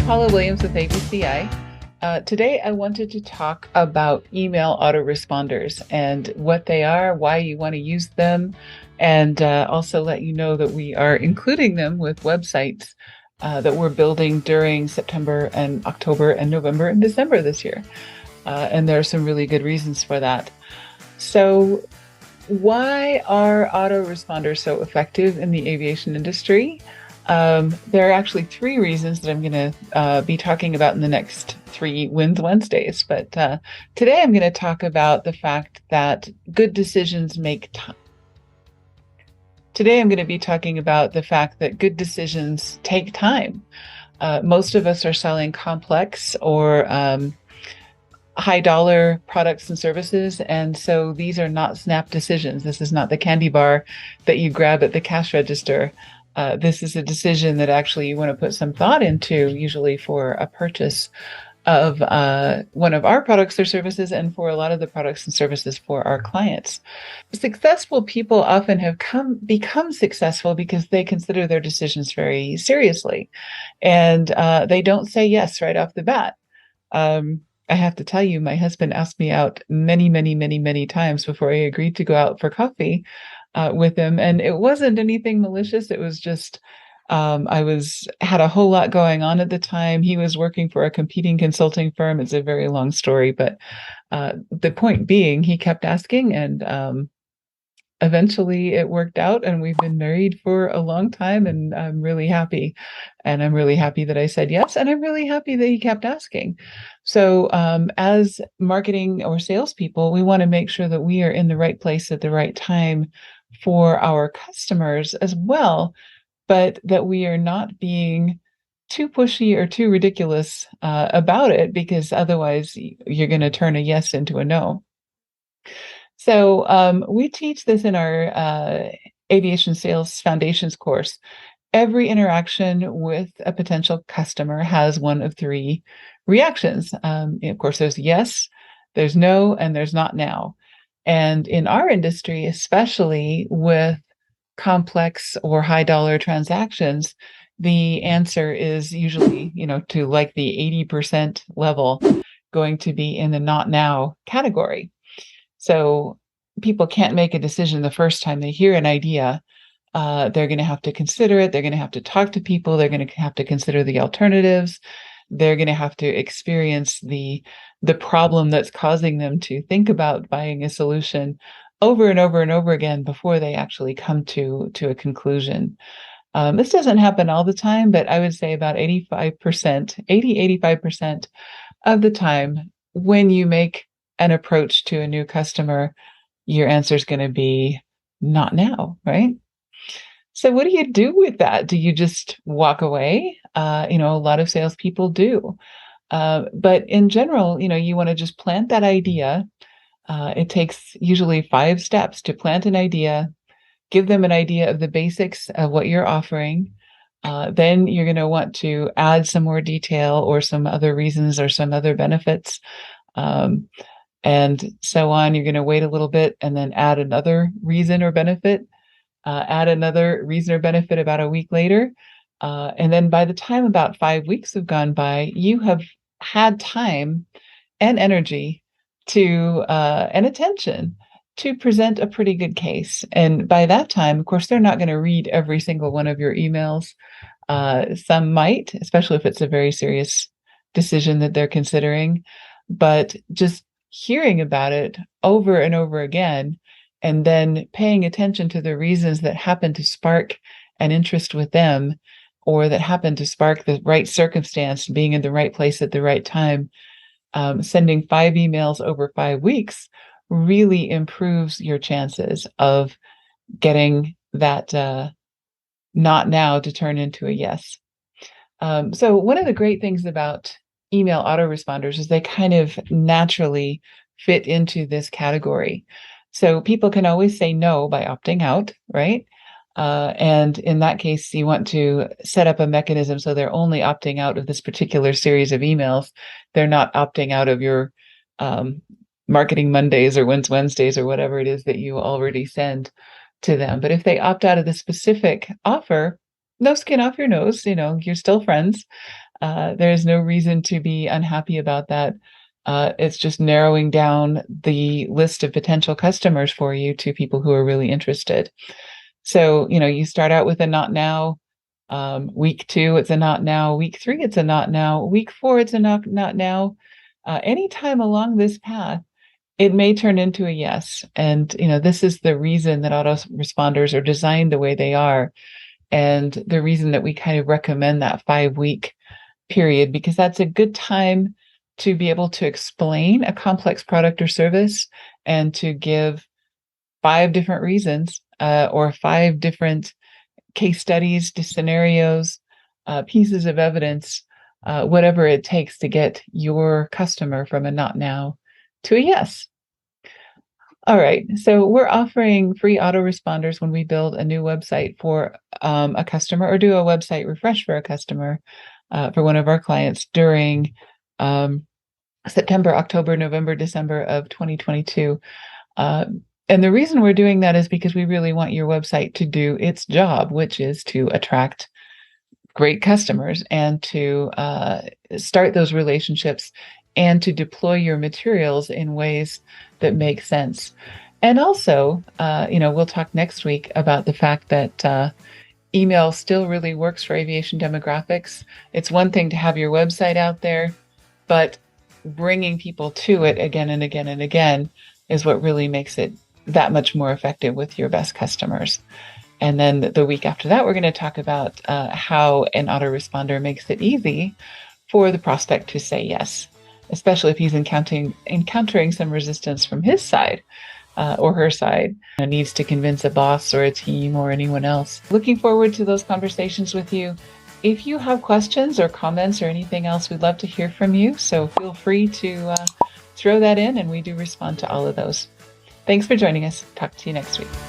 Paula Williams with ABCI. Today, I wanted to talk about email autoresponders and what they are, why you want to use them, and also let you know that we are including them with websites that we're building during September and October and November and December this year. And there are some really good reasons for that. So, why are autoresponders so effective in the aviation industry? There are actually three reasons that I'm going to be talking about in the next three Wins Wednesdays. But today I'm going to talk about the fact that good decisions make time. Today I'm going to be talking about the fact that good decisions take time. Most of us are selling complex or high dollar products and services. And so these are not snap decisions. This is not the candy bar that you grab at the cash register. This is a decision that actually you want to put some thought into, usually for a purchase of one of our products or services, and for a lot of the products and services for our clients. Successful people often have become successful because they consider their decisions very seriously, and they don't say yes right off the bat. I have to tell you, my husband asked me out many, many, many, many times before I agreed to go out for coffee with him. And it wasn't anything malicious. It was just, had a whole lot going on at the time. He was working for a competing consulting firm. It's a very long story, but the point being, he kept asking, and eventually it worked out, and we've been married for a long time, and I'm really happy. And I'm really happy that I said yes, and I'm really happy that he kept asking. So as marketing or salespeople, we want to make sure that we are in the right place at the right time for our customers as well, but that we are not being too pushy or too ridiculous about it, because otherwise you're going to turn a yes into a no. So we teach this in our Aviation Sales Foundations course. Every interaction with a potential customer has one of three reactions. Of course, there's yes, there's no, and there's not now. And in our industry, especially with complex or high dollar transactions, the answer is usually, to like the 80% level, going to be in the not now category. So people can't make a decision the first time they hear an idea. They're going to have to consider it. They're going to have to talk to people. They're going to have to consider the alternatives. They're going to have to experience the problem that's causing them to think about buying a solution over and over and over again before they actually come to a conclusion. This doesn't happen all the time, but I would say about 85% of the time, when you make an approach to a new customer, your answer is going to be not now, right? So what do you do with that? Do you just walk away? A lot of salespeople do. But in general, you want to just plant that idea. It takes usually 5 steps to plant an idea, give them an idea of the basics of what you're offering. Then you're going to want to add some more detail or some other reasons or some other benefits. And so on. You're going to wait a little bit and then add another reason or benefit, add another reason or benefit about a week later. And then by the time about 5 weeks have gone by, you have had time and energy to and attention to present a pretty good case. And by that time, of course, they're not going to read every single one of your emails. Some might, especially if it's a very serious decision that they're considering. But just hearing about it over and over again, and then paying attention to the reasons that happen to spark an interest with them, or that happen to spark the right circumstance, being in the right place at the right time, sending 5 emails over 5 weeks really improves your chances of getting that not now to turn into a yes. So one of the great things about email autoresponders is they kind of naturally fit into this category. So people can always say no by opting out, right? And in that case, you want to set up a mechanism so they're only opting out of this particular series of emails. They're not opting out of your Marketing Mondays or Wins Wednesdays or whatever it is that you already send to them. But if they opt out of the specific offer, no skin off your nose, you're still friends. There's no reason to be unhappy about that. It's just narrowing down the list of potential customers for you to people who are really interested. So, you start out with a not now. Week 2, it's a not now. Week 3, it's a not now. Week 4, it's a not now. Anytime along this path, it may turn into a yes. And, this is the reason that autoresponders are designed the way they are. And the reason that we kind of recommend that 5-week period, because that's a good time to be able to explain a complex product or service and to give 5 different reasons or 5 different case studies, scenarios, pieces of evidence, whatever it takes to get your customer from a not now to a yes. All right. So we're offering free autoresponders when we build a new website for a customer or do a website refresh for a customer for one of our clients during September, October, November, December of 2022. And the reason we're doing that is because we really want your website to do its job, which is to attract great customers and to start those relationships and to deploy your materials in ways that make sense. And also, we'll talk next week about the fact that email still really works for aviation demographics. It's one thing to have your website out there, but bringing people to it again and again and again is what really makes it that much more effective with your best customers. And then the week after that, we're going to talk about how an autoresponder makes it easy for the prospect to say yes, especially if he's encountering some resistance from his side or her side, and needs to convince a boss or a team or anyone else. Looking forward to those conversations with you. If you have questions or comments or anything else, we'd love to hear from you. So feel free to throw that in, and we do respond to all of those. Thanks for joining us. Talk to you next week.